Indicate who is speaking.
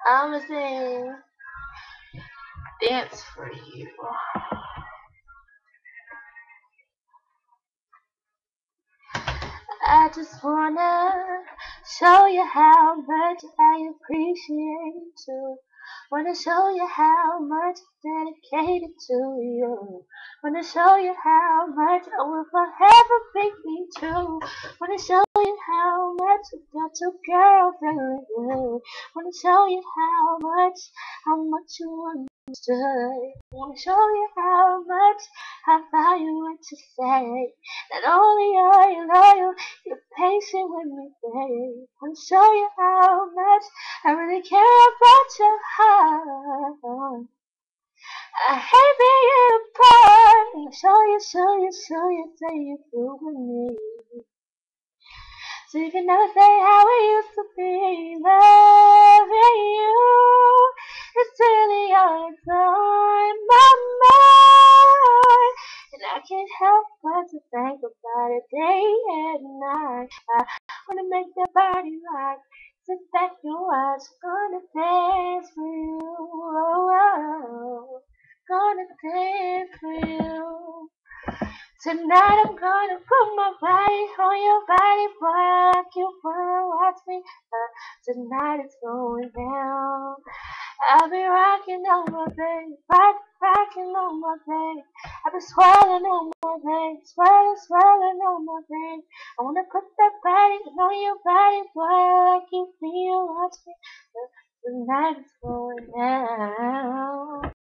Speaker 1: I'ma sing dance for you. I just wanna show you how much I appreciate you. Wanna show you how much I'm dedicated to you. Wanna show you how much I will forever be true. Wanna show you how much I got your girlfriend with you. Wanna show you how much you understood. Wanna show you how much I value what you say. Not only are you loyal, you're patient with me, babe. Wanna show you how much I really care about your heart. I hate being apart. Wanna show you till you through with me. So you can never say how we used to be. Loving you is really all that's on my mind. And I can't help but to think about it day and night. I wanna make that body rock. Sit back and watch. Gonna dance for you. Oh, oh. Gonna dance for you. Tonight I'm gonna put my body on your body, boy. Like you wanna watch me. Tonight it's going down. I'll be rocking on my baby, rocking on my baby. I'll be swirling on my baby, swirling on my baby. I wanna put that body on your body, boy. Like you feel watch me. Tonight it's going down.